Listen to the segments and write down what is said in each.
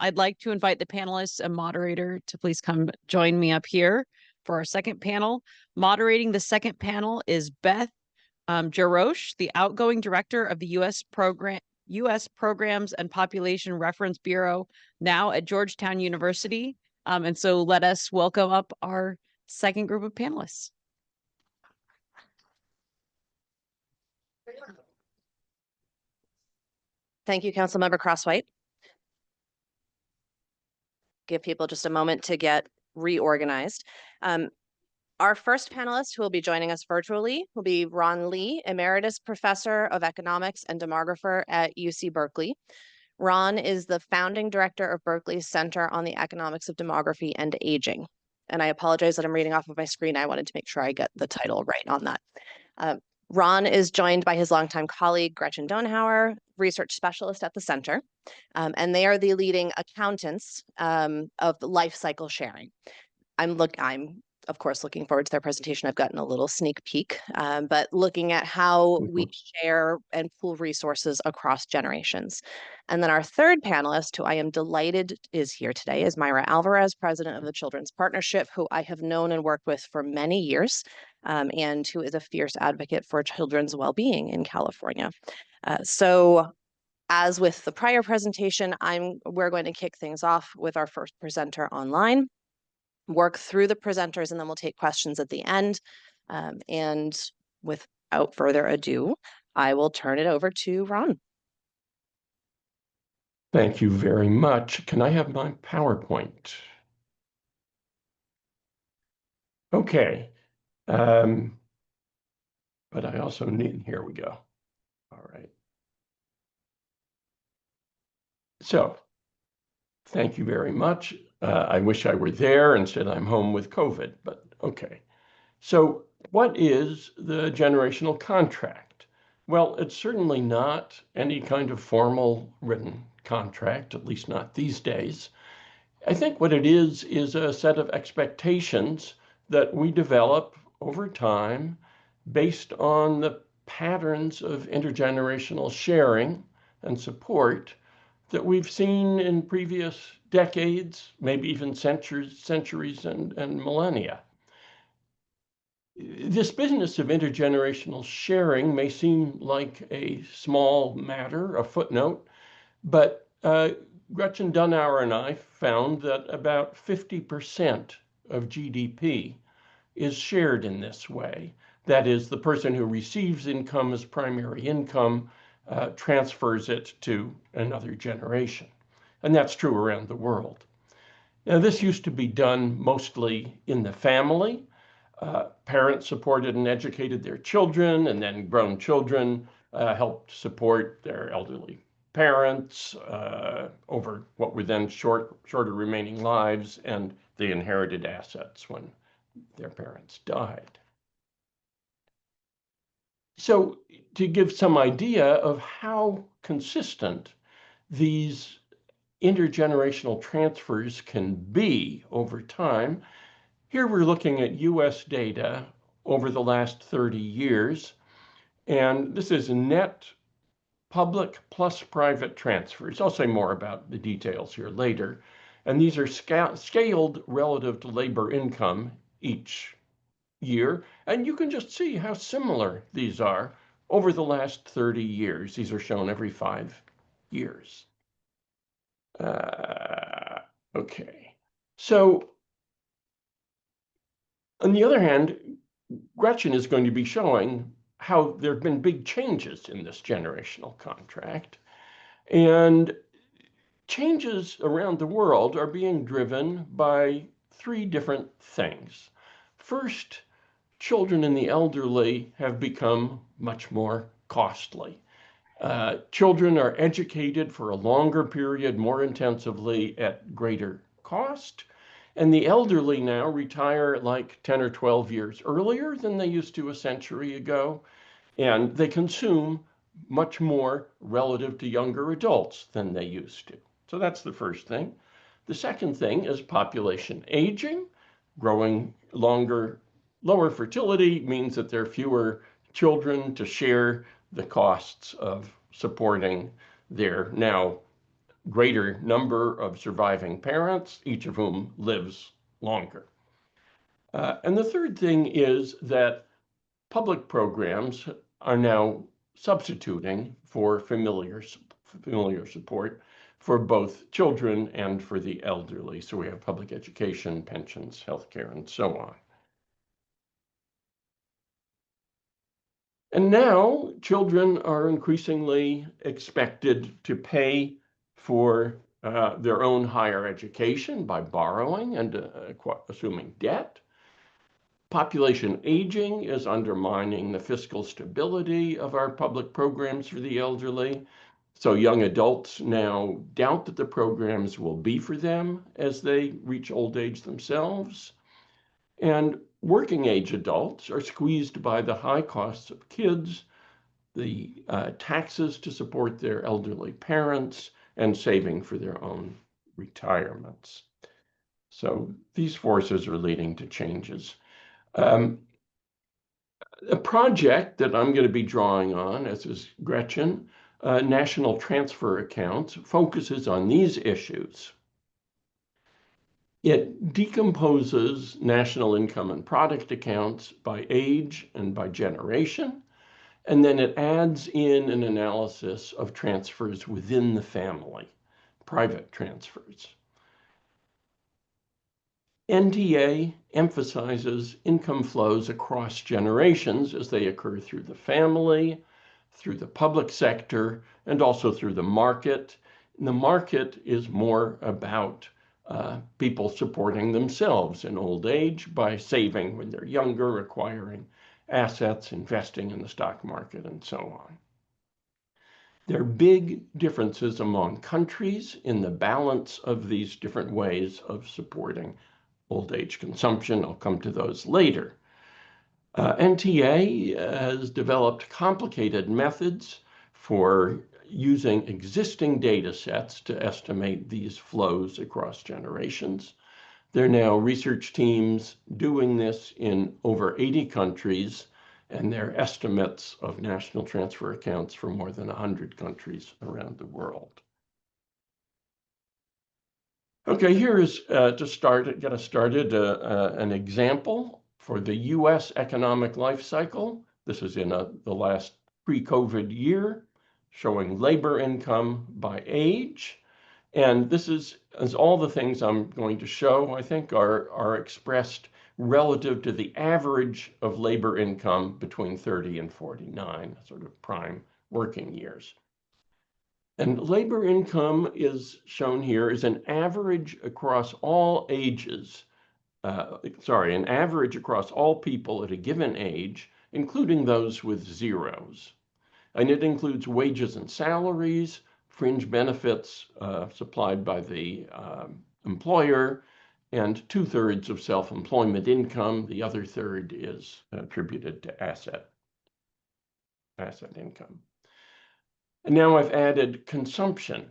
I'd like to invite the panelists and moderator to please come join me up here for our second panel. Moderating the second panel is Beth Jarosh, the outgoing director of the U.S. Programs and Population Reference Bureau, now at Georgetown University. And so let us welcome up our second group of panelists. Thank you, Councilmember Crosswhite. Give people just a moment to get reorganized. Our first panelist who will be joining us virtually will be Ron Lee, Emeritus Professor of Economics and Demographer at UC Berkeley. Ron is the founding director of Berkeley's Center on the Economics of Demography and Aging. And I apologize that I'm reading off of my screen. I wanted to make sure I get the title right on that. Ron is joined by his longtime colleague, Gretchen Donauer, research specialist at the center, and they are the leading accountants of the Lifecycle sharing. I'm of course looking forward to their presentation. I've gotten a little sneak peek, but looking at how we share and pool resources across generations. And then our third panelist, who I am delighted is here today, is Myra Alvarez, president of the Children's Partnership, who I have known and worked with for many years, and who is a fierce advocate for children's well-being in California. So as with the prior presentation, we're going to kick things off with our first presenter online, work through the presenters, and then we'll take questions at the end. And without further ado, I will turn it over to Ron. Thank you very much. Can I have my PowerPoint? Okay. But I also need, here we go. All right. So, thank you very much. I wish I were there and said I'm home with COVID, but okay. So what is the generational contract? Well, it's certainly not any kind of formal written contract, at least not these days. I think what it is a set of expectations that we develop over time based on the patterns of intergenerational sharing and support that we've seen in previous decades, maybe even centuries and millennia. This business of intergenerational sharing may seem like a small matter, a footnote, but Gretchen Donauer and I found that about 50% of GDP is shared in this way. That is, the person who receives income as primary income transfers it to another generation. And that's true around the world. Now, this used to be done mostly in the family. Parents supported and educated their children, and then grown children helped support their elderly parents over what were then shorter remaining lives, and they inherited assets when their parents died. So to give some idea of how consistent these intergenerational transfers can be over time, here we're looking at US data over the last 30 years, and this is net public plus private transfers. I'll say more about the details here later. And these are scaled relative to labor income each year. And you can just see how similar these are over the last 30 years. These are shown every 5 years. Okay. So on the other hand, Gretchen is going to be showing how there have been big changes in this generational contract. And changes around the world are being driven by 3 different things. First, children and the elderly have become much more costly. Children are educated for a longer period, more intensively at greater cost. And the elderly now retire like 10 or 12 years earlier than they used to a century ago. And they consume much more relative to younger adults than they used to. So that's the first thing. The second thing is population aging. Growing longer, lower fertility means that there are fewer children to share the costs of supporting their now greater number of surviving parents, each of whom lives longer. And the third thing is that public programs are now substituting for familiar support for both children and for the elderly. So we have public education, pensions, healthcare, and so on. And now children are increasingly expected to pay for their own higher education by borrowing and assuming debt. Population aging is undermining the fiscal stability of our public programs for the elderly. So young adults now doubt that the programs will be for them as they reach old age themselves. And working age adults are squeezed by the high costs of kids, the taxes to support their elderly parents, and saving for their own retirements. So these forces are leading to changes. A project that I'm going to be drawing on, as is Gretchen, National Transfer Accounts, focuses on these issues. It decomposes national income and product accounts by age and by generation, and then it adds in an analysis of transfers within the family, private transfers. NTA emphasizes income flows across generations as they occur through the family, through the public sector, and also through the market. And the market is more about people supporting themselves in old age by saving when they're younger, acquiring assets, investing in the stock market, and so on. There are big differences among countries in the balance of these different ways of supporting old age consumption. I'll come to those later. NTA has developed complicated methods for using existing data sets to estimate these flows across generations. There are now research teams doing this in over 80 countries, and there are estimates of national transfer accounts for more than 100 countries around the world. Okay, here is get us started, an example for the US economic life cycle. This is in the last pre-COVID year, showing labor income by age. And this is, as all the things I'm going to show, I think, are expressed relative to the average of labor income between 30 and 49, sort of prime working years. And labor income is shown here as an average across all ages, an average across all people at a given age, including those with zeros. And it includes wages and salaries, fringe benefits supplied by the employer, and 2/3 of self-employment income. The other third is attributed to asset income. And now I've added consumption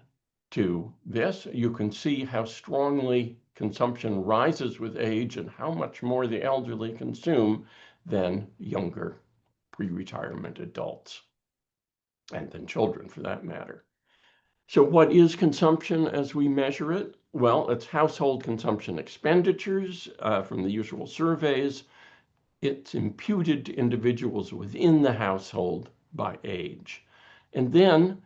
to this. You can see how strongly consumption rises with age and how much more the elderly consume than younger pre-retirement adults, and than children for that matter. So what is consumption as we measure it? Well, it's household consumption expenditures from the usual surveys. It's imputed to individuals within the household by age. And then,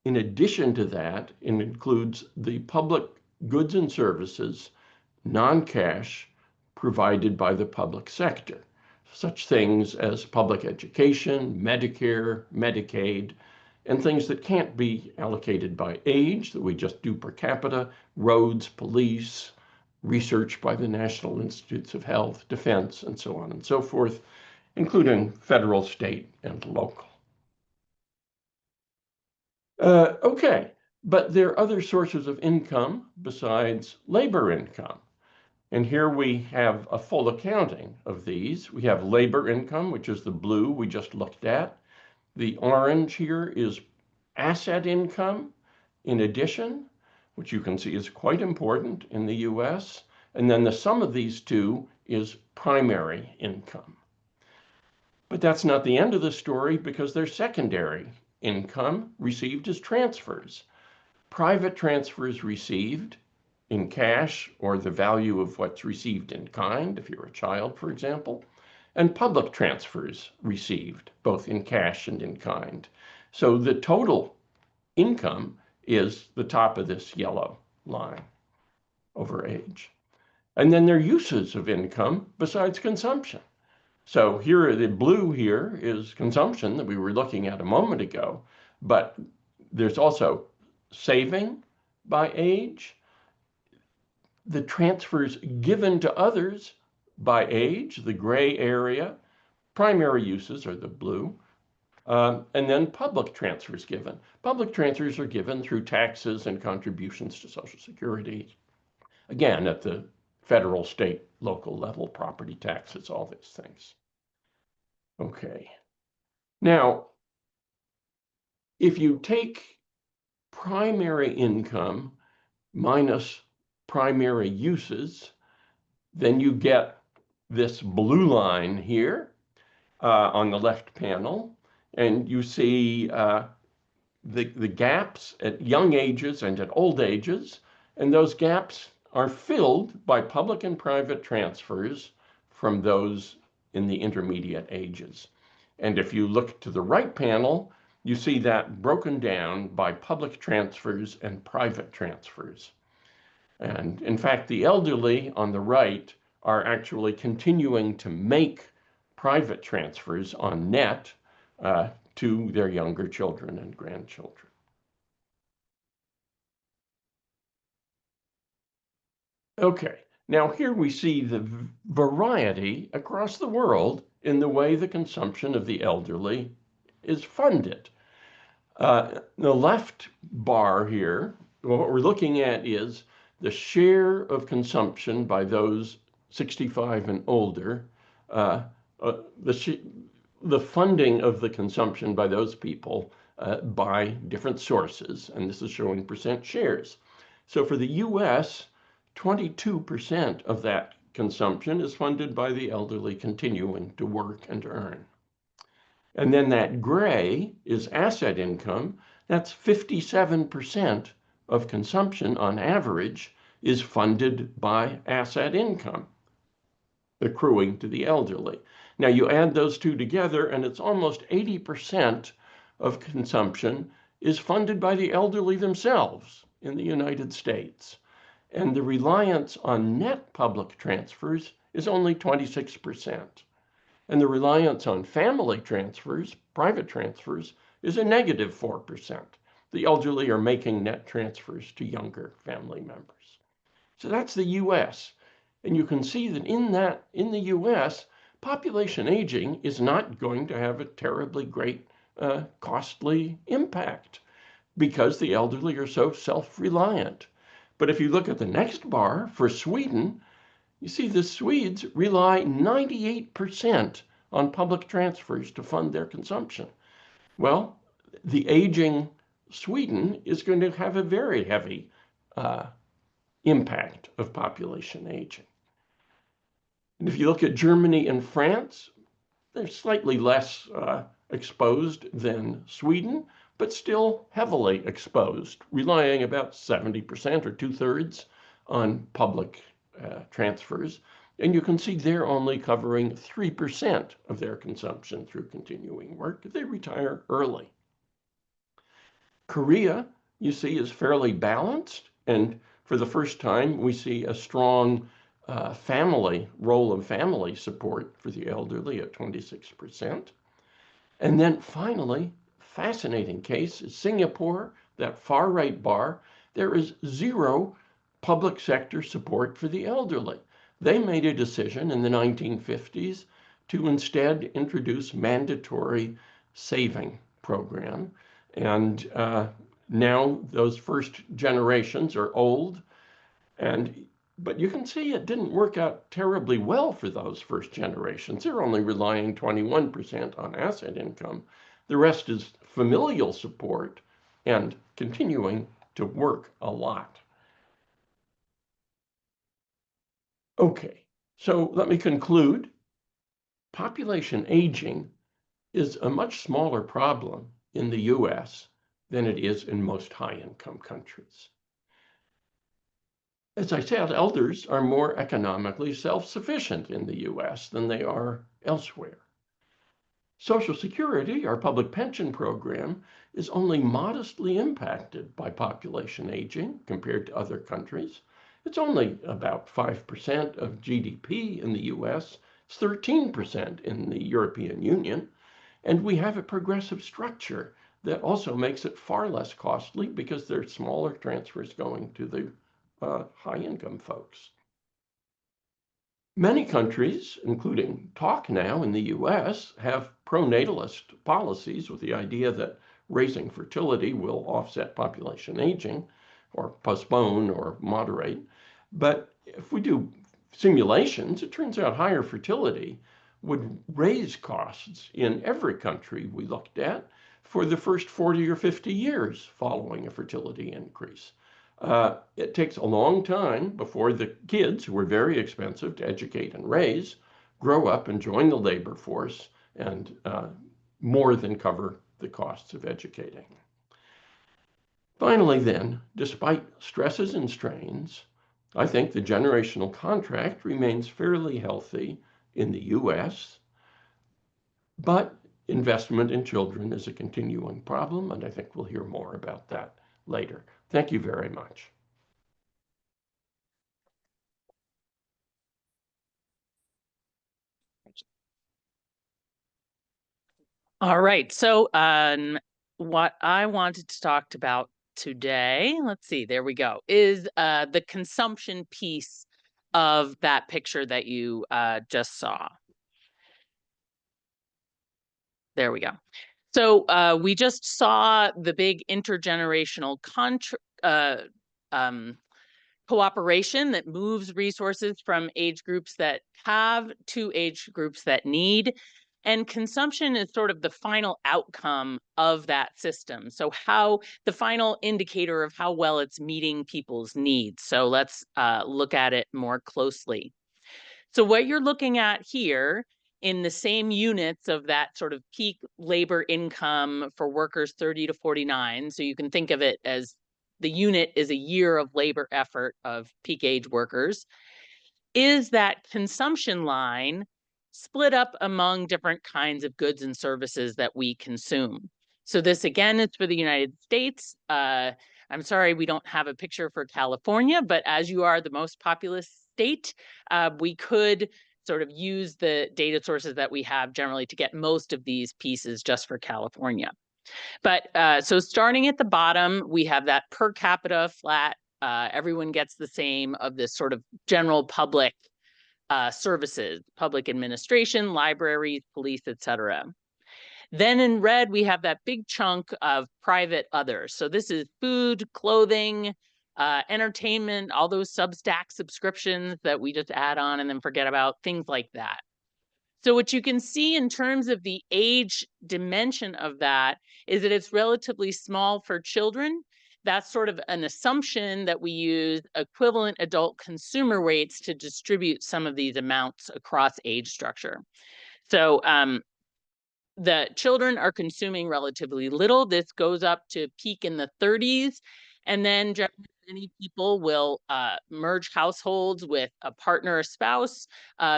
in addition to that, it includes the public goods and services, non-cash, provided by the public sector. Such things as public education, Medicare, Medicaid, and things that can't be allocated by age, that we just do per capita, roads, police, research by the National Institutes of Health, defense, and so on and so forth, including federal, state, and local. Okay, but there are other sources of income besides labor income. And here we have a full accounting of these. We have labor income, which is the blue we just looked at. The orange here is asset income in addition, which you can see is quite important in the US. And then the sum of these two is primary income. But that's not the end of the story, because there's secondary income received as transfers. private transfers received in cash or the value of what's received in kind, if you're a child, for example, and public transfers received, both in cash and in kind. So the total income is the top of this yellow line over age. And then there are uses of income besides consumption. So here, the blue here is consumption that we were looking at a moment ago, but there's also saving by age, the transfers given to others by age, the gray area, primary uses are the blue, and then public transfers given. Public transfers are given through taxes and contributions to Social Security, again, at the federal, state, local level, property taxes, all these things. Okay. Now, if you take primary income minus primary uses, then you get this blue line here on the left panel, and you see the gaps at young ages and at old ages, and those gaps are filled by public and private transfers from those in the intermediate ages. And if you look to the right panel, you see that broken down by public transfers and private transfers. And in fact, the elderly on the right are actually continuing to make private transfers on net to their younger children and grandchildren. Okay, now here we see the variety across the world in the way the consumption of the elderly is funded. The left bar here, what we're looking at is the share of consumption by those 65 and older, the funding of the consumption by those people by different sources, and this is showing percent shares. So for the US, 22% of that consumption is funded by the elderly continuing to work and earn. And then that gray is asset income. That's 57% of consumption on average is funded by asset income, accruing to the elderly. Now you add those two together and it's almost 80% of consumption is funded by the elderly themselves in the United States. And the reliance on net public transfers is only 26%. And the reliance on family transfers, private transfers, is a negative 4%. The elderly are making net transfers to younger family members. So that's the US. And you can see that in the US, population aging is not going to have a terribly great costly impact because the elderly are so self-reliant. But if you look at the next bar for Sweden, you see the Swedes rely 98% on public transfers to fund their consumption. Well, the aging Sweden is going to have a very heavy impact of population aging. And if you look at Germany and France, they're slightly less exposed than Sweden, but still heavily exposed, relying about 70% or 2/3 on public transfers. And you can see they're only covering 3% of their consumption through continuing work if they retire early. Korea, you see, is fairly balanced. And for the first time, we see a strong role of family support for the elderly at 26%. And then finally, fascinating case is Singapore, that far right bar, there is zero public sector support for the elderly. They made a decision in the 1950s to instead introduce mandatory saving program. And now those first generations are old, but you can see it didn't work out terribly well for those first generations. They're only relying 21% on asset income. The rest is familial support and continuing to work a lot. Okay, so let me conclude. Population aging is a much smaller problem in the US than it is in most high-income countries. As I said, elders are more economically self-sufficient in the US than they are elsewhere. Social Security, our public pension program, is only modestly impacted by population aging compared to other countries. It's only about 5% of GDP in the US, it's 13% in the European Union, and we have a progressive structure that also makes it far less costly because there are smaller transfers going to the high-income folks. Many countries, including talk now in the US, have pronatalist policies with the idea that raising fertility will offset population aging or postpone or moderate. But if we do simulations, it turns out higher fertility would raise costs in every country we looked at for the first 40 or 50 years following a fertility increase. It takes a long time before the kids, who are very expensive to educate and raise, grow up and join the labor force and more than cover the costs of educating. Finally, then, despite stresses and strains, I think the generational contract remains fairly healthy in the US, but investment in children is a continuing problem, and I think we'll hear more about that later. Thank you very much. All right. So what I wanted to talk about today, let's see, there we go, is the consumption piece of that picture that you just saw. There we go. So we just saw the big intergenerational cooperation that moves resources from age groups that have to age groups that need. And consumption is sort of the final outcome of that system. So how the final indicator of how well it's meeting people's needs. So let's look at it more closely. So what you're looking at here in the same units of that sort of peak labor income for workers 30 to 49. So you can think of it as the unit is a year of labor effort of peak age workers, is that consumption line split up among different kinds of goods and services that we consume. So this again is for the United States. I'm sorry we don't have a picture for California, but as you are the most populous state, we could sort of use the data sources that we have generally to get most of these pieces just for California. But so starting at the bottom, we have that per capita flat, everyone gets the same of this sort of general public services, public administration, libraries, police, etc. Then in red, we have that big chunk of private others. So this is food, clothing, entertainment, all those Substack subscriptions that we just add on and then forget about, things like that. So what you can see in terms of the age dimension of that is that it's relatively small for children. That's sort of an assumption that we use equivalent adult consumer rates to distribute some of these amounts across age structure. So the children are consuming relatively little. This goes up to peak in the 30s. And then many people will merge households with a partner or spouse,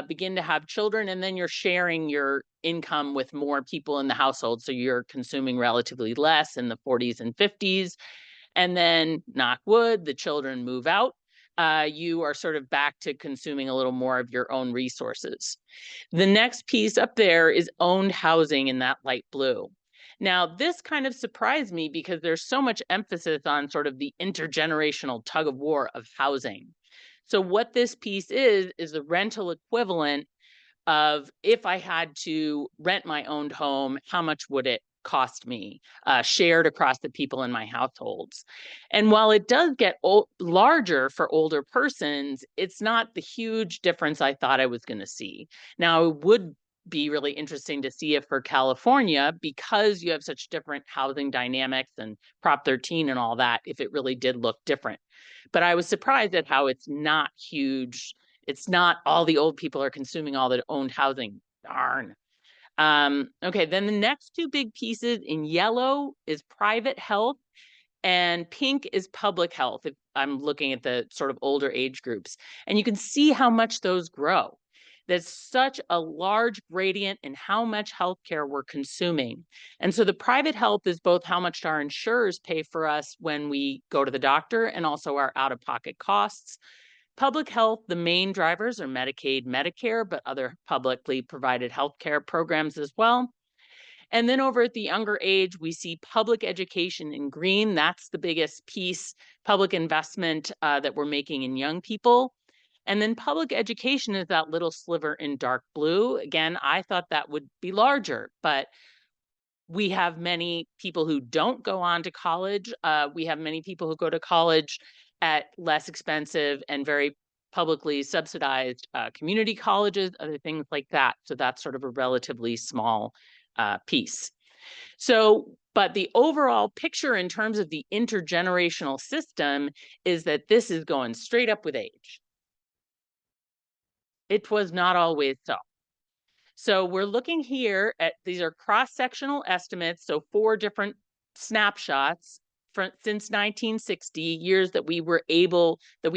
begin to have children, and then you're sharing your income with more people in the household. So you're consuming relatively less in the 40s and 50s. And then, knock wood, the children move out. You are sort of back to consuming a little more of your own resources. The next piece up there is owned housing in that light blue. Now, this kind of surprised me because there's so much emphasis on sort of the intergenerational tug of war of housing. So what this piece is the rental equivalent of if I had to rent my owned home, how much would it cost me, shared across the people in my households. And while it does get larger for older persons, it's not the huge difference I thought I was going to see. Now, it would be really interesting to see if for California, because you have such different housing dynamics and Prop 13 and all that, if it really did look different. But I was surprised at how it's not huge. It's not all the old people are consuming all the owned housing. Darn. Okay, then the next two big pieces in yellow is private health and pink is public health, if I'm looking at the sort of older age groups. And you can see how much those grow. There's such a large gradient in how much healthcare we're consuming. And so the private health is both how much our insurers pay for us when we go to the doctor and also our out-of-pocket costs. Public health, the main drivers are Medicaid, Medicare, but other publicly provided healthcare programs as well. And then over at the younger age, we see public education in green. That's the biggest piece, public investment that we're making in young people. And then public education is that little sliver in dark blue. Again, I thought that would be larger, but we have many people who don't go on to college. We have many people who go to college at less expensive and very publicly subsidized community colleges, other things like that. So that's sort of a relatively small piece. So, but the overall picture in terms of the intergenerational system is that this is going straight up with age. It was not always so. So we're looking here at, these are cross-sectional estimates, so 4 different snapshots since 1960, years that we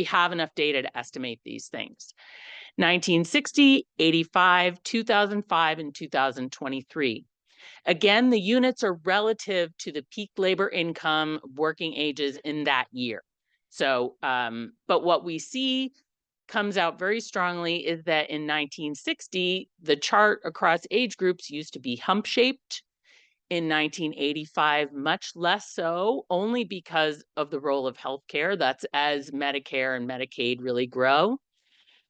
have enough data to estimate these things. 1960, 85, 2005, and 2023. Again, the units are relative to the peak labor income working ages in that year. So, but what we see comes out very strongly is that in 1960, the chart across age groups used to be hump-shaped. In 1985, much less so, only because of the role of healthcare. That's as Medicare and Medicaid really grow.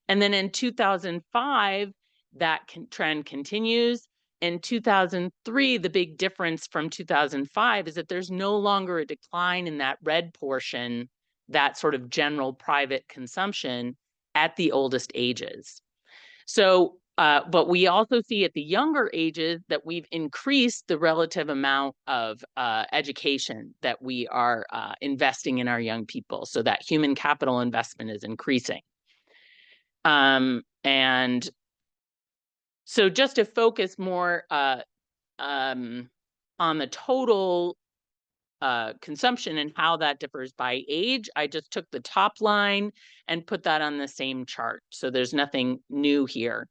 And then in 2005, that trend continues. In 2003, the big difference from 2005 is that there's no longer a decline in that red portion, that sort of general private consumption at the oldest ages. So, but we also see at the younger ages that we've increased the relative amount of education that we are investing in our young people. So that human capital investment is increasing. And so just to focus more on the total consumption and how that differs by age, I just took the top line and put that on the same chart. So there's nothing new here.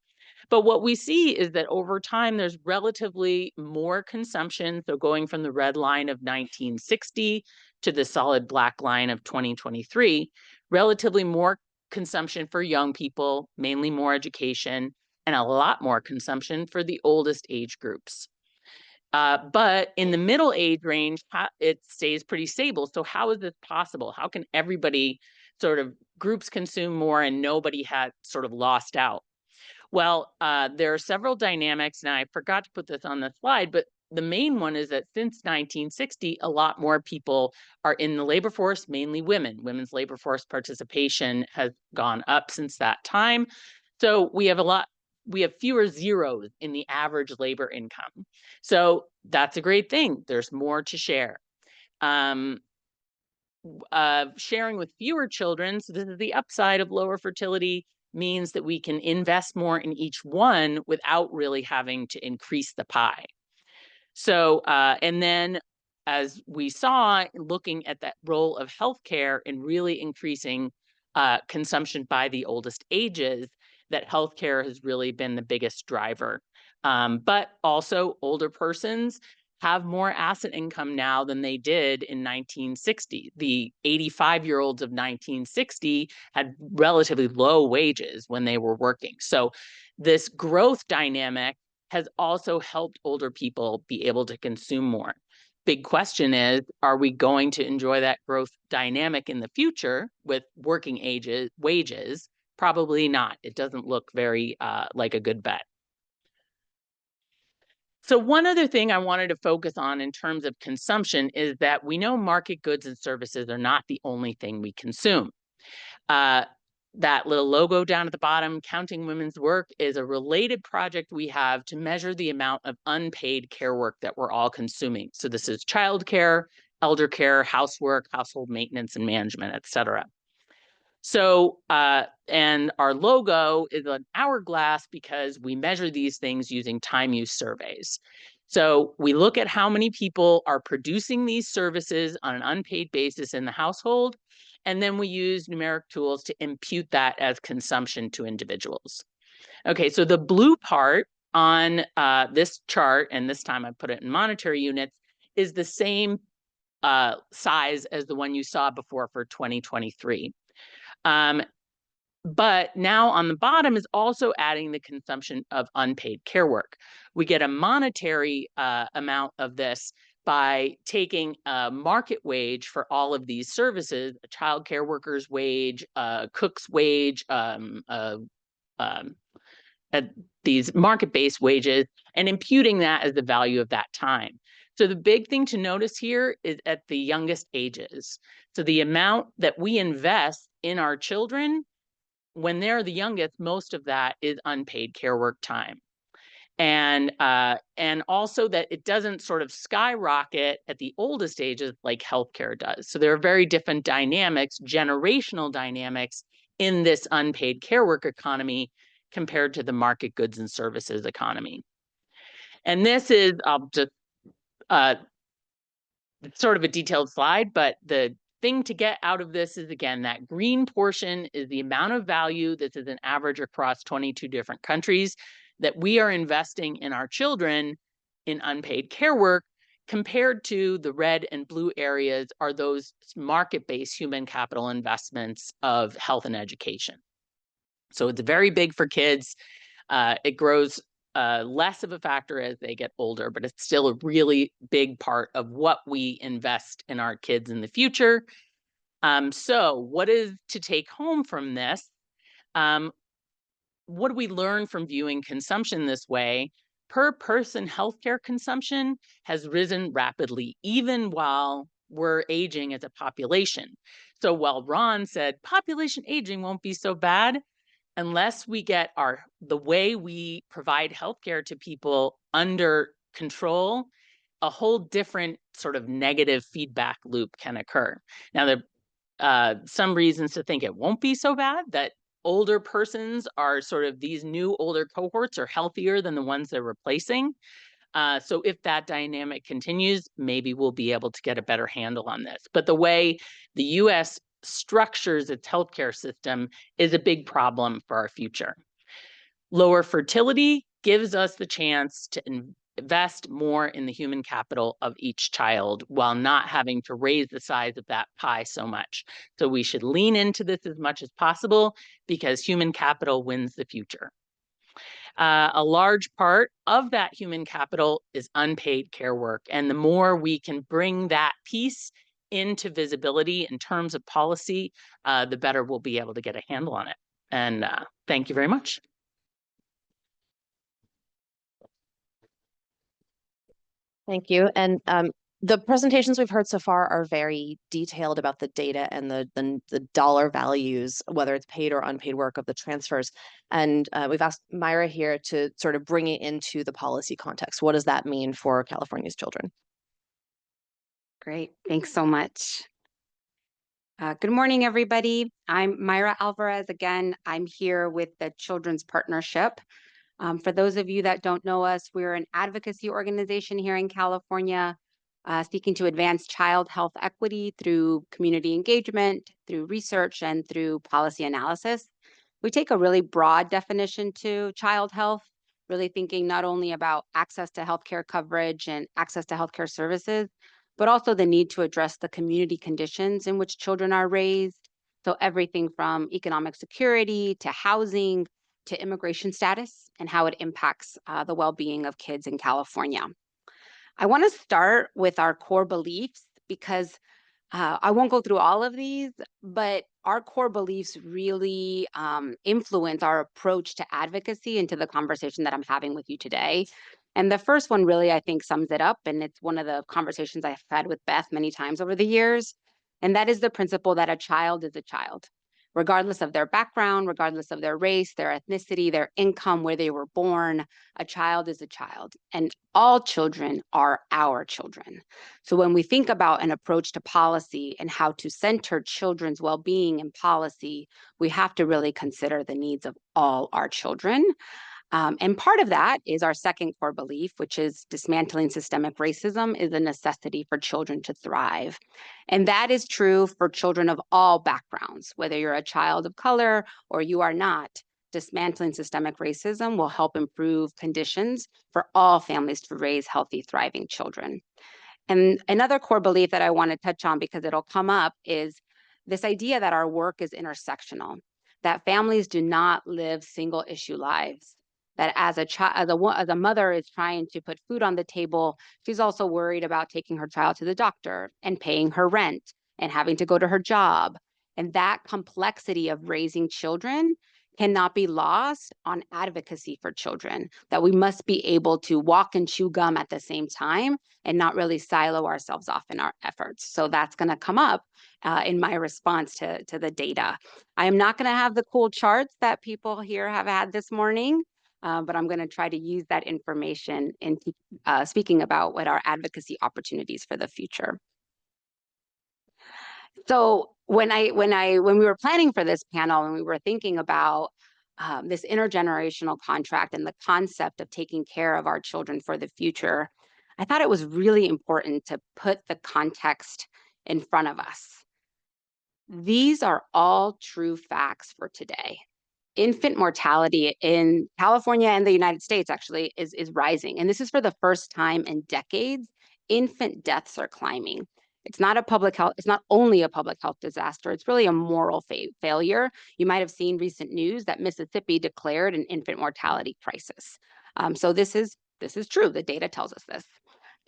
But what we see is that over time, there's relatively more consumption. So going from the red line of 1960 to the solid black line of 2023, relatively more consumption for young people, mainly more education, and a lot more consumption for the oldest age groups. But in the middle age range, it stays pretty stable. So how is this possible? How can everybody sort of groups consume more and nobody has sort of lost out? Well, there are several dynamics, and I forgot to put this on the slide, but the main one is that since 1960, a lot more people are in the labor force, mainly women. Women's labor force participation has gone up since that time. So we have fewer zeros in the average labor income. So that's a great thing. There's more to share. Sharing with fewer children, so this is the upside of lower fertility, means that we can invest more in each one without really having to increase the pie. So, and then as we saw, looking at that role of healthcare and really increasing consumption by the oldest ages, that healthcare has really been the biggest driver. But also older persons have more asset income now than they did in 1960. The 85-year-olds of 1960 had relatively low wages when they were working. So this growth dynamic has also helped older people be able to consume more. Big question is, are we going to enjoy that growth dynamic in the future with working wages? Probably not. It doesn't look very like a good bet. So one other thing I wanted to focus on in terms of consumption is that we know market goods and services are not the only thing we consume. That little logo down at the bottom, Counting Women's Work, is a related project we have to measure the amount of unpaid care work that we're all consuming. So this is childcare, elder care, housework, household maintenance and management, et cetera. So, and our logo is an hourglass because we measure these things using time use surveys. So we look at how many people are producing these services on an unpaid basis in the household, and then we use numeric tools to impute that as consumption to individuals. Okay, so the blue part on this chart, and this time I put it in monetary units, is the same size as the one you saw before for 2023. But now on the bottom is also adding the consumption of unpaid care work. We get a monetary amount of this by taking a market wage for all of these services, a child care worker's wage, a cook's wage, these market-based wages, and imputing that as the value of that time. So the big thing to notice here is at the youngest ages. So the amount that we invest in our children when they're the youngest, most of that is unpaid care work time. And also that it doesn't sort of skyrocket at the oldest ages like healthcare does. So there are very different dynamics, generational dynamics in this unpaid care work economy compared to the market goods and services economy. And this is, I'll just, sort of a detailed slide, but the thing to get out of this is, again, that green portion is the amount of value, this is an average across 22 different countries, that we are investing in our children in unpaid care work, compared to the red and blue areas are those market-based human capital investments of health and education. So it's very big for kids. It grows less of a factor as they get older, but it's still a really big part of what we invest in our kids in the future. So what is to take home from this? What do we learn from viewing consumption this way? Per person healthcare consumption has risen rapidly, even while we're aging as a population. So while Ron said population aging won't be so bad, unless we get the way we provide healthcare to people under control, a whole different sort of negative feedback loop can occur. Now, there are some reasons to think it won't be so bad, that older persons are sort of, these new older cohorts are healthier than the ones they're replacing. So if that dynamic continues, maybe we'll be able to get a better handle on this. But the way the US structures its healthcare system is a big problem for our future. Lower fertility gives us the chance to invest more in the human capital of each child while not having to raise the size of that pie so much. So we should lean into this as much as possible because human capital wins the future. A large part of that human capital is unpaid care work. And the more we can bring that piece into visibility in terms of policy, the better we'll be able to get a handle on it. And thank you very much. Thank you. And the presentations we've heard so far are very detailed about the data and the dollar values, whether it's paid or unpaid work of the transfers. And we've asked Myra here to sort of bring it into the policy context. What does that mean for California's children? Great, thanks so much. Good morning, everybody. I'm Myra Alvarez. Again, I'm here with the Children's Partnership. For those of you that don't know us, we're an advocacy organization here in California, seeking to advance child health equity through community engagement, through research, and through policy analysis. We take a really broad definition to child health, really thinking not only about access to healthcare coverage and access to healthcare services, but also the need to address the community conditions in which children are raised. So everything from economic security to housing to immigration status and how it impacts the well-being of kids in California. I want to start with our core beliefs because I won't go through all of these, but our core beliefs really influence our approach to advocacy and to the conversation that I'm having with you today. And the first one really, I think, sums it up. And it's one of the conversations I've had with Beth many times over the years. And that is the principle that a child is a child. Regardless of their background, regardless of their race, their ethnicity, their income, where they were born, a child is a child, and all children are our children. So when we think about an approach to policy and how to center children's well-being in policy, we have to really consider the needs of all our children. And part of that is our second core belief, which is dismantling systemic racism is a necessity for children to thrive. And that is true for children of all backgrounds, whether you're a child of color or you are not. Dismantling systemic racism will help improve conditions for all families to raise healthy, thriving children. And another core belief that I want to touch on, because it'll come up, is this idea that our work is intersectional, that families do not live single issue lives. That as a mother is trying to put food on the table, she's also worried about taking her child to the doctor and paying her rent and having to go to her job. And that complexity of raising children cannot be lost on advocacy for children, that we must be able to walk and chew gum at the same time and not really silo ourselves off in our efforts. So that's going to come up in my response to the data. I am not going to have the cool charts that people here have had this morning. But I'm going to try to use that information in speaking about what our advocacy opportunities for the future. So when we were planning for this panel and we were thinking about this intergenerational contract and the concept of taking care of our children for the future, I thought it was really important to put the context in front of us. These are all true facts for today. Infant mortality in California and the United States actually is rising. And this is for the first time in decades. Infant deaths are climbing. It's not only a public health disaster, it's really a moral failure. You might have seen recent news that Mississippi declared an infant mortality crisis. So this is true. The data tells us this.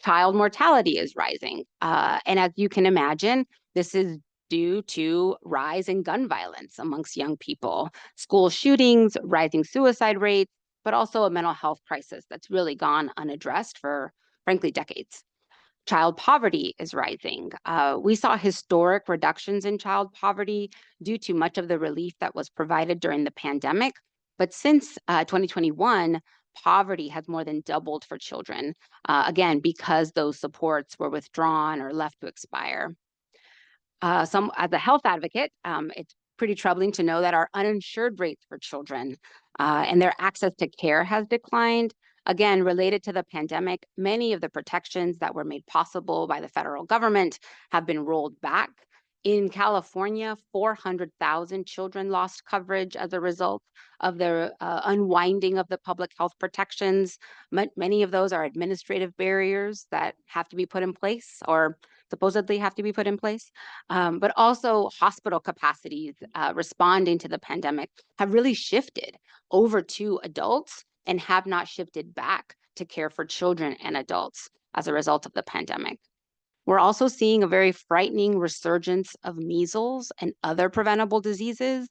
Child mortality is rising. And as you can imagine, this is due to rise in gun violence amongst young people, school shootings, rising suicide rates, but also a mental health crisis that's really gone unaddressed for, frankly, decades. Child poverty is rising. We saw historic reductions in child poverty due to much of the relief that was provided during the pandemic. But since 2021, poverty has more than doubled for children, again, because those supports were withdrawn or left to expire. As a health advocate, it's pretty troubling to know that our uninsured rates for children and their access to care has declined. Again, related to the pandemic, many of the protections that were made possible by the federal government have been rolled back. In California, 400,000 children lost coverage as a result of the unwinding of the public health protections. Many of those are administrative barriers that have to be put in place or supposedly have to be put in place, but also hospital capacities responding to the pandemic have really shifted over to adults and have not shifted back to care for children and adults as a result of the pandemic. We're also seeing a very frightening resurgence of measles and other preventable diseases.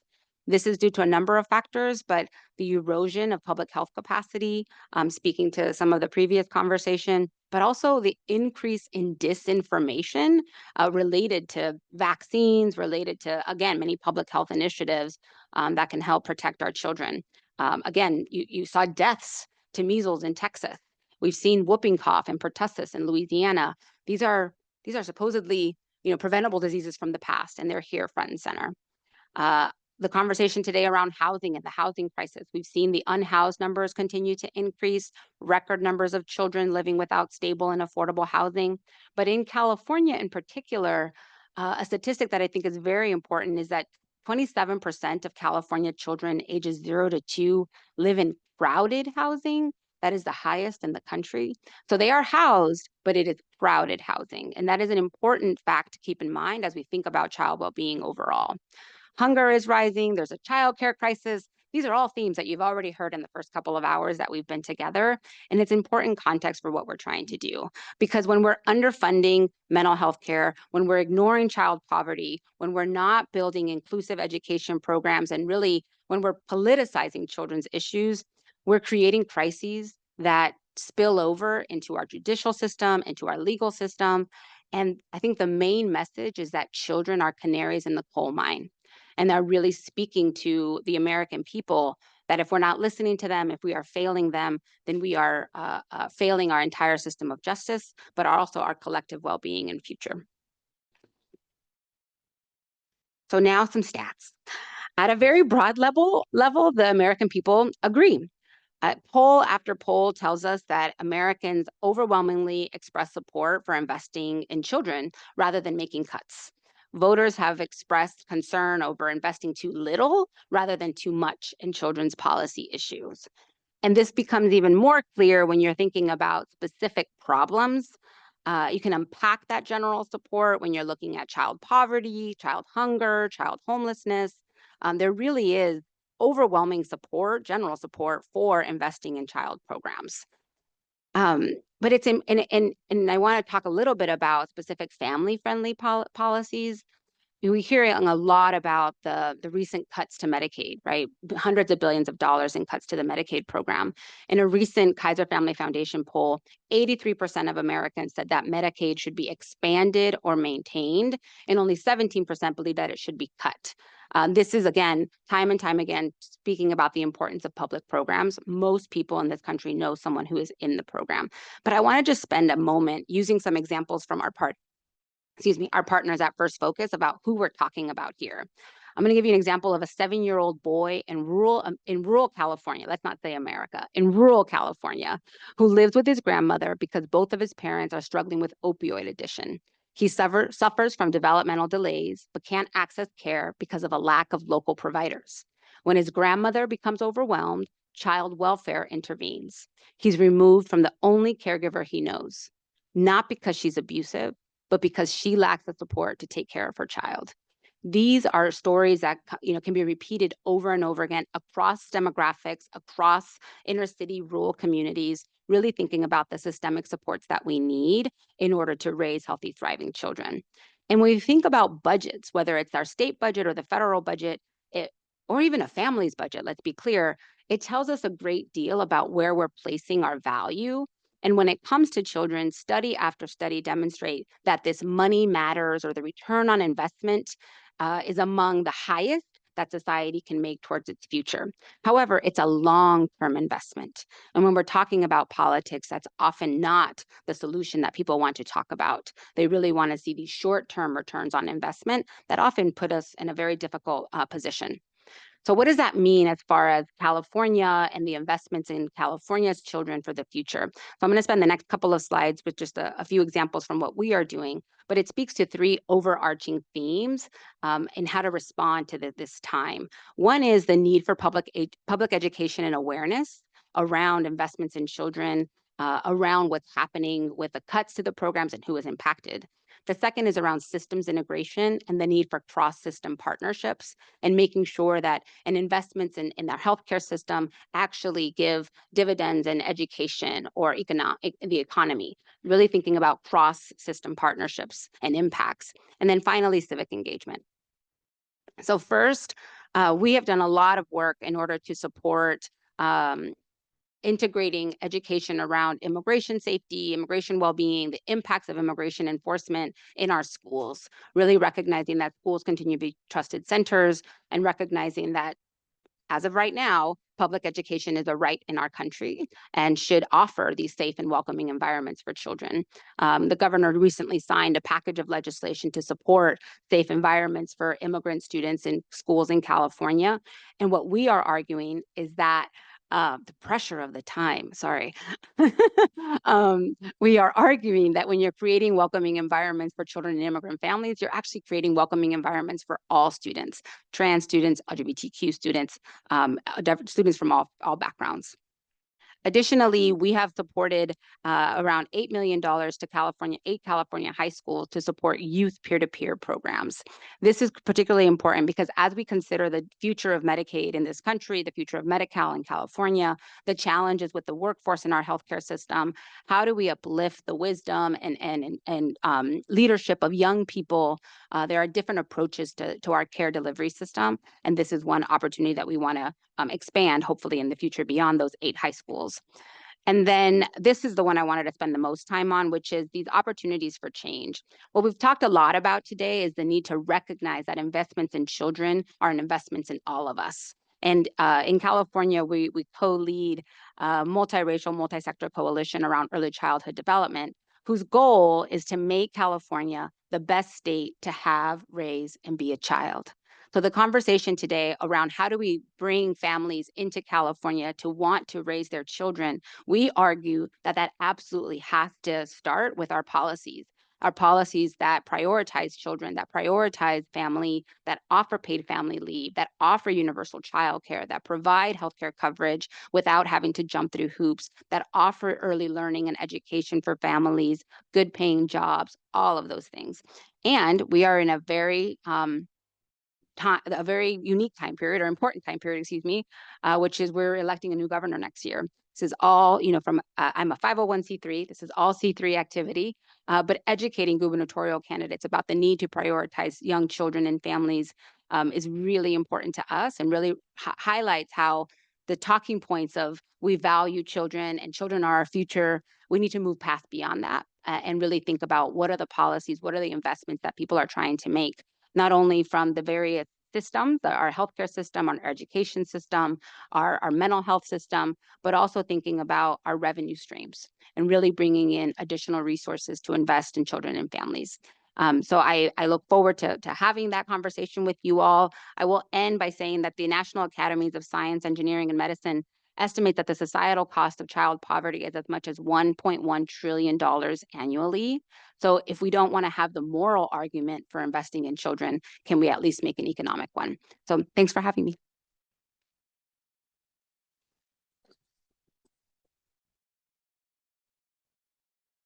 This is due to a number of factors, but the erosion of public health capacity, speaking to some of the previous conversation, but also the increase in disinformation related to vaccines, related to, again, many public health initiatives that can help protect our children. Again, you saw deaths to measles in Texas. We've seen whooping cough and pertussis in Louisiana. These are supposedly, preventable diseases from the past, and they're here front and center. The conversation today around housing and the housing crisis, we've seen the unhoused numbers continue to increase, record numbers of children living without stable and affordable housing. But in California in particular, a statistic that I think is very important is that 27% of California children ages 0 to 2 live in crowded housing. That is the highest in the country. So they are housed, but it is crowded housing. And that is an important fact to keep in mind as we think about child well-being overall. Hunger is rising. There's a childcare crisis. These are all themes that you've already heard in the first couple of hours that we've been together. And it's important context for what we're trying to do. Because when we're underfunding mental health care, when we're ignoring child poverty, when we're not building inclusive education programs, and really when we're politicizing children's issues, we're creating crises that spill over into our judicial system, into our legal system. And I think the main message is that children are canaries in the coal mine. And they're really speaking to the American people that if we're not listening to them, if we are failing them, then we are failing our entire system of justice, but also our collective well-being and future. So now some stats. At a very broad level, the American people agree. Poll after poll tells us that Americans overwhelmingly express support for investing in children rather than making cuts. Voters have expressed concern over investing too little rather than too much in children's policy issues. And this becomes even more clear when you're thinking about specific problems. You can unpack that general support when you're looking at child poverty, child hunger, child homelessness. There really is overwhelming support, general support for investing in child programs. But it's and I want to talk a little bit about specific family-friendly policies. We're hearing a lot about the recent cuts to Medicaid, right? Hundreds of billions of dollars in cuts to the Medicaid program. In a recent Kaiser Family Foundation poll, 83% of Americans said that Medicaid should be expanded or maintained, and only 17% believe that it should be cut. This is, again, time and time again, speaking about the importance of public programs. Most people in this country know someone who is in the program. But I want to just spend a moment using some examples from our partners at First Focus about who we're talking about here. I'm going to give you an example of a 7-year-old boy in rural California, let's not say America, in rural California, who lives with his grandmother because both of his parents are struggling with opioid addiction. He suffers from developmental delays, but can't access care because of a lack of local providers. When his grandmother becomes overwhelmed, child welfare intervenes. He's removed from the only caregiver he knows, not because she's abusive, but because she lacks the support to take care of her child. These are stories that can be repeated over and over again across demographics, across inner city rural communities, really thinking about the systemic supports that we need in order to raise healthy, thriving children. And when we think about budgets, whether it's our state budget or the federal budget, or even a family's budget, let's be clear, it tells us a great deal about where we're placing our value. And when it comes to children, study after study demonstrate that this money matters, or the return on investment is among the highest that society can make towards its future. However, it's a long-term investment. And when we're talking about politics, that's often not the solution that people want to talk about. They really want to see these short-term returns on investment that often put us in a very difficult position. So what does that mean as far as California and the investments in California's children for the future? So I'm going to spend the next couple of slides with just a few examples from what we are doing, but it speaks to 3 overarching themes and how to respond to this time. One is the need for public education and awareness around investments in children, around what's happening with the cuts to the programs and who is impacted. The second is around systems integration and the need for cross-system partnerships and making sure that investments in our healthcare system actually give dividends in education or the economy, really thinking about cross-system partnerships and impacts. And then finally, civic engagement. So first, we have done a lot of work in order to support integrating education around immigration safety, immigration well-being, the impacts of immigration enforcement in our schools, really recognizing that schools continue to be trusted centers and recognizing that as of right now, public education is a right in our country and should offer these safe and welcoming environments for children. The governor recently signed a package of legislation to support safe environments for immigrant students in schools in California. And what we are arguing is that the pressure of the time, we are arguing that when you're creating welcoming environments for children and immigrant families, you're actually creating welcoming environments for all students, trans students, LGBTQ students, students from all backgrounds. Additionally, we have supported around $8 million to 8 California high schools to support youth peer-to-peer programs. This is particularly important because as we consider the future of Medicaid in this country, the future of Medi-Cal in California, the challenges with the workforce in our healthcare system, how do we uplift the wisdom and leadership of young people? There are different approaches to our care delivery system, and this is one opportunity that we want to expand, hopefully in the future, beyond those 8 high schools. And then this is the one I wanted to spend the most time on, which is these opportunities for change. What we've talked a lot about today is the need to recognize that investments in children are investments in all of us. And in California, we co-lead a multiracial, multi-sector coalition around early childhood development, whose goal is to make California the best state to have, raise, and be a child. So the conversation today around how do we bring families into California to want to raise their children, we argue that that absolutely has to start with our policies that prioritize children, that prioritize family, that offer paid family leave, that offer universal childcare, that provide healthcare coverage without having to jump through hoops, that offer early learning and education for families, good paying jobs, all of those things. And we are in a very a very unique time period, or important time period, excuse me, which is we're electing a new governor next year. This is all, from I'm a 501c3. This is all C3 activity, but educating gubernatorial candidates about the need to prioritize young children and families is really important to us, and really highlights how the talking points of we value children and children are our future. We need to move past beyond that and really think about what are the policies, what are the investments that people are trying to make, not only from the various systems, our healthcare system, our education system, our mental health system, but also thinking about our revenue streams and really bringing in additional resources to invest in children and families. So I look forward to having that conversation with you all. I will end by saying that the National Academies of Science, Engineering, and Medicine estimate that the societal cost of child poverty is as much as $1.1 trillion annually. So if we don't want to have the moral argument for investing in children, can we at least make an economic one? So thanks for having me.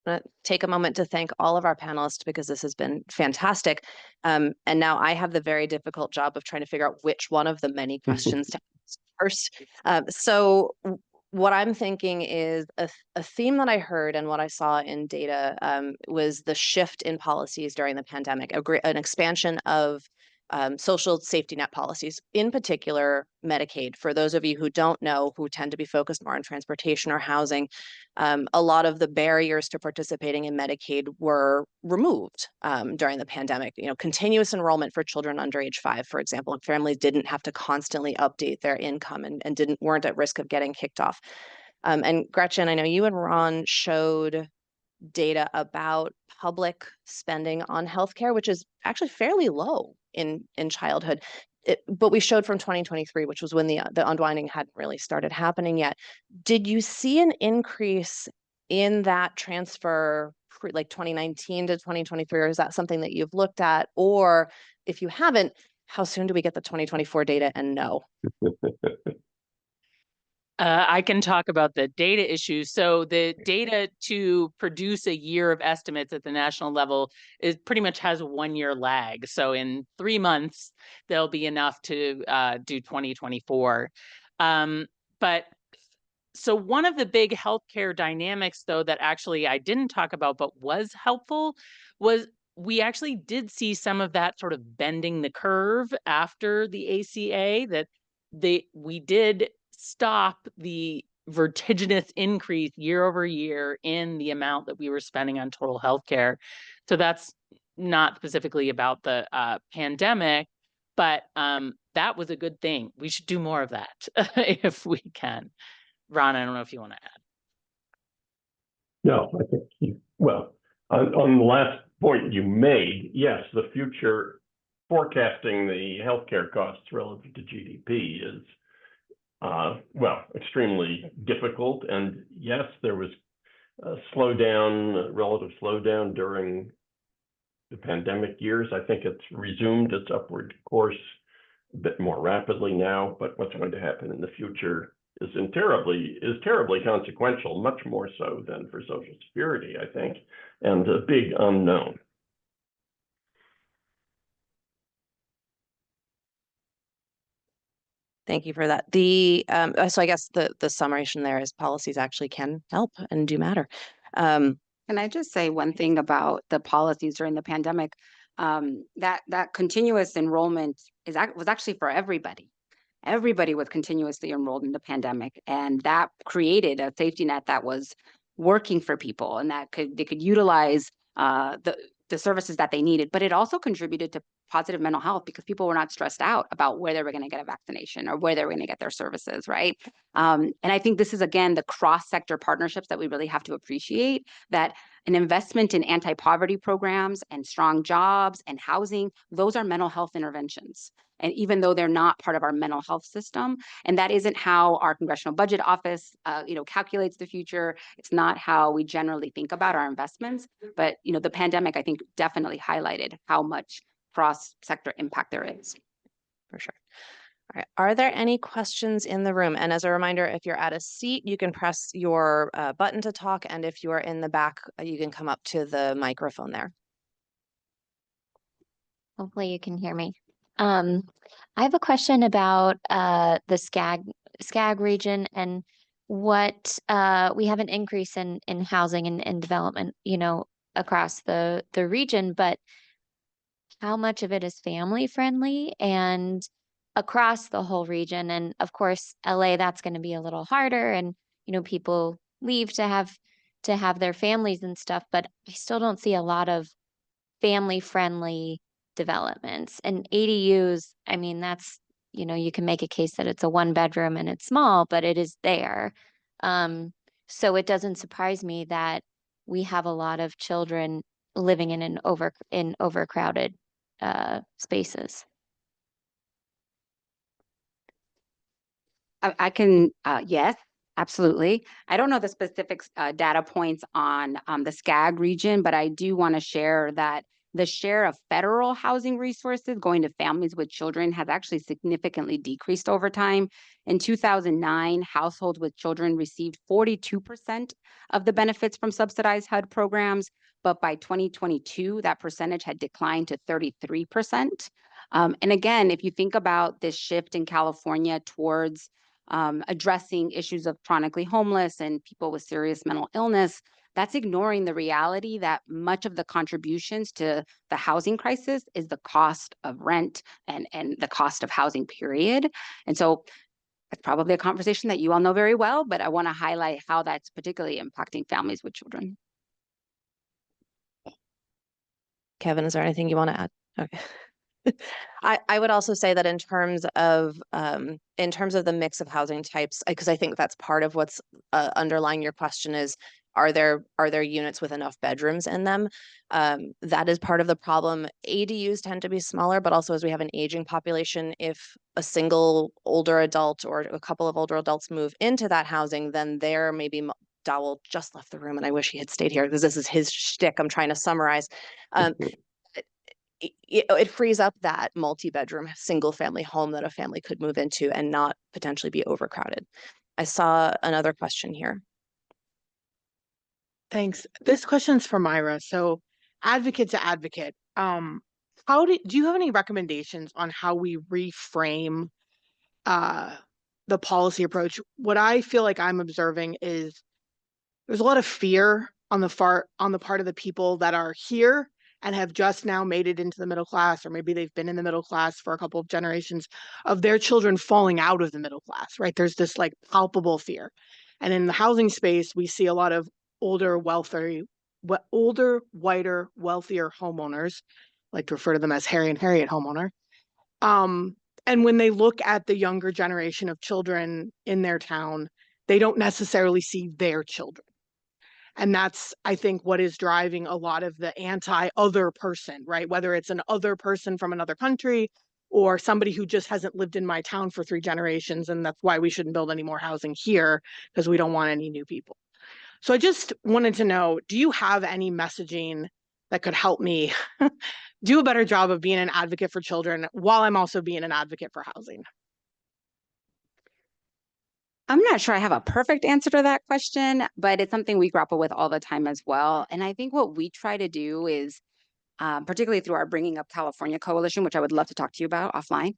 I'm going to take a moment to thank all of our panelists because this has been fantastic. And now I have the very difficult job of trying to figure out which one of the many questions to ask first. So what I'm thinking is a theme that I heard and what I saw in data was the shift in policies during the pandemic, an expansion of social safety net policies, in particular Medicaid. For those of you who don't know, who tend to be focused more on transportation or housing, a lot of the barriers to participating in Medicaid were removed during the pandemic. Continuous enrollment for children under age 5, for example, families didn't have to constantly update their income and weren't at risk of getting kicked off. And Gretchen, I know you and Ron showed data about public spending on healthcare, which is actually fairly low in childhood. But we showed from 2023, which was when the unwinding hadn't really started happening yet. Did you see an increase in that transfer like 2019 to 2023, or is that something that you've looked at? Or if you haven't, how soon do we get the 2024 data and know? I can talk about the data issues. So the data to produce a year of estimates at the national level is pretty much has a 1-year lag. So in 3 months, there'll be enough to do 2024. But so one of the big healthcare dynamics, though, that actually I didn't talk about but was helpful was we actually did see some of that sort of bending the curve after the ACA, that we did stop the vertiginous increase year over year in the amount that we were spending on total healthcare. So that's not specifically about the pandemic, but that was a good thing. We should do more of that if we can. Ron, I don't know if you want to add. No, I think on the last point you made, yes, the future forecasting the healthcare costs relative to GDP is extremely difficult. And yes, there was a relative slowdown during the pandemic years. I think it's resumed its upward course a bit more rapidly now, but what's going to happen in the future is terribly consequential, much more so than for Social Security, I think, and a big unknown. Thank you for that. So I guess the summation there is policies actually can help and do matter. Can I just say one thing about the policies during the pandemic? That continuous enrollment was actually for everybody. everybody was continuously enrolled in the pandemic, and that created a safety net that was working for people, and that they could utilize the services that they needed. But it also contributed to positive mental health because people were not stressed out about where they were going to get a vaccination or where they were going to get their services, right? And I think this is, again, the cross-sector partnerships that we really have to appreciate, that an investment in anti-poverty programs and strong jobs and housing, those are mental health interventions. And even though they're not part of our mental health system, and that isn't how our Congressional Budget Office, calculates the future. It's not how we generally think about our investments. But the pandemic, I think, definitely highlighted how much cross-sector impact there is. For sure. All right. Are there any questions in the room? And as a reminder, if you're at a seat, you can press your button to talk. And if you are in the back, you can come up to the microphone there. Hopefully you can hear me. I have a question about the SCAG region and what we have an increase in housing and development, across the region, but how much of it is family friendly and across the whole region? And of course, LA, that's going to be a little harder, and people leave to have their families and stuff, but I still don't see a lot of family friendly developments. And ADUs, I mean, that's, you can make a case that it's a 1-bedroom and it's small, but it is there. So it doesn't surprise me that we have a lot of children living in overcrowded spaces. I can, yes, absolutely. I don't know the specific data points on the SCAG region, but I do want to share that the share of federal housing resources going to families with children has actually significantly decreased over time. In 2009, households with children received 42% of the benefits from subsidized HUD programs, but by 2022, that percentage had declined to 33%. And again, if you think about this shift in California towards addressing issues of chronically homeless and people with serious mental illness, that's ignoring the reality that much of the contributions to the housing crisis is the cost of rent and the cost of housing, period. And so that's probably a conversation that you all know very well, but I want to highlight how that's particularly impacting families with children. Kevin, is there anything you want to add? Okay. I would also say that in terms of the mix of housing types, because I think that's part of what's underlying your question is, are there units with enough bedrooms in them? That is part of the problem. ADUs tend to be smaller, but also as we have an aging population, if a single older adult or a couple of older adults move into that housing, then there maybe Dowell just left the room, and I wish he had stayed here because this is his shtick. I'm trying to summarize. It frees up that multi-bedroom single family home that a family could move into and not potentially be overcrowded. I saw another question here. Thanks. This question's for Myra. So, advocate to advocate, do you have any recommendations on how we reframe the policy approach? What I feel like I'm observing is there's a lot of fear on the part of the people that are here and have just now made it into the middle class, or maybe they've been in the middle class for a couple of generations, of their children falling out of the middle class, right? There's this like palpable fear. And in the housing space, we see a lot of older, whiter, wealthier homeowners, like to refer to them as Harry and Harriet homeowner. And when they look at the younger generation of children in their town, they don't necessarily see their children. And that's, I think, what is driving a lot of the anti-other person, right? Whether it's an other person from another country or somebody who just hasn't lived in my town for 3 generations, and that's why we shouldn't build any more housing here because we don't want any new people. So I just wanted to know, do you have any messaging that could help me do a better job of being an advocate for children while I'm also being an advocate for housing? I'm not sure I have a perfect answer to that question, but it's something we grapple with all the time as well. And I think what we try to do is, particularly through our Bringing Up California Coalition, which I would love to talk to you about offline,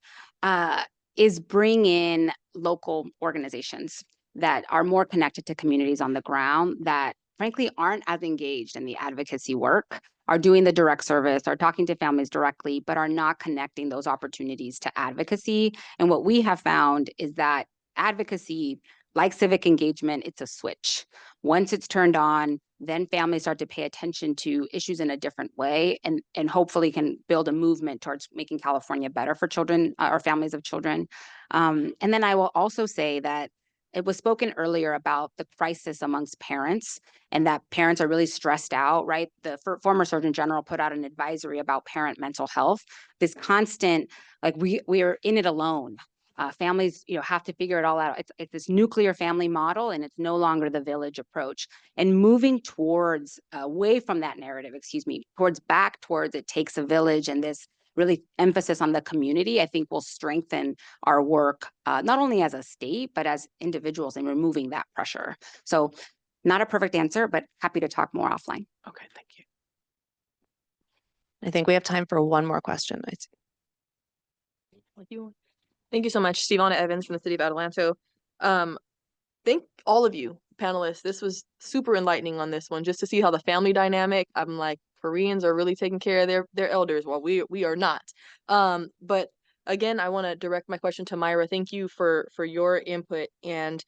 is bring in local organizations that are more connected to communities on the ground, that frankly aren't as engaged in the advocacy work, are doing the direct service, are talking to families directly, but are not connecting those opportunities to advocacy. And what we have found is that advocacy, like civic engagement, it's a switch. Once it's turned on, then families start to pay attention to issues in a different way, and hopefully can build a movement towards making California better for children or families of children. And then I will also say that it was spoken earlier about the crisis amongst parents, and that parents are really stressed out, right? The former Surgeon General put out an advisory about parent mental health. This constant, like we are in it alone. Families, have to figure it all out. It's this nuclear family model, and it's no longer the village approach. And moving towards, away from that narrative, back towards it takes a village, and this really emphasis on the community, I think will strengthen our work, not only as a state, but as individuals in removing that pressure. So not a perfect answer, but happy to talk more offline. Okay, thank you. I think we have time for one more question. Thank you so much, Stevana Evans from the city of Adelanto. Thank all of you panelists. This was super enlightening on this one, just to see how the family dynamic, I'm like, Koreans are really taking care of their elders while we are not. But again, I want to direct my question to Myra. Thank you for your input, and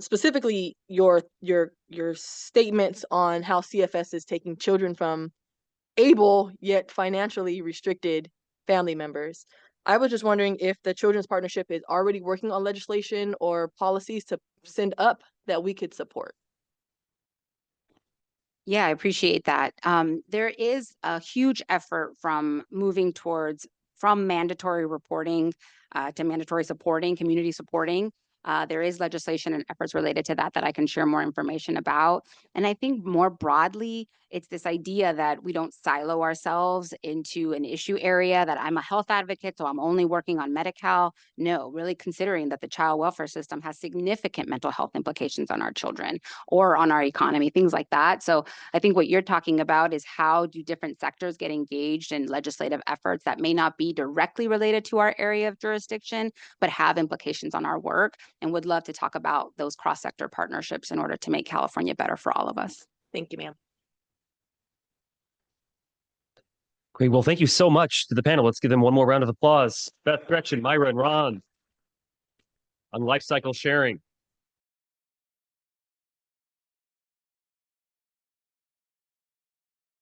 specifically your statements on how CFS is taking children from able yet financially restricted family members. I was just wondering if the Children's Partnership is already working on legislation or policies to send up that we could support. Yeah, I appreciate that. There is a huge effort from moving towards from mandatory reporting to mandatory supporting, community supporting. There is legislation and efforts related to that I can share more information about. And I think more broadly, it's this idea that we don't silo ourselves into an issue area, that I'm a health advocate, so I'm only working on Medi-Cal. No, really considering that the child welfare system has significant mental health implications on our children or on our economy, things like that. So I think what you're talking about is how do different sectors get engaged in legislative efforts that may not be directly related to our area of jurisdiction, but have implications on our work, and would love to talk about those cross-sector partnerships in order to make California better for all of us. Thank you, ma'am. Great. Well, thank you so much to the panel. Let's give them one more round of applause. Beth, Gretchen, Myra, and Ron on Lifecycle sharing.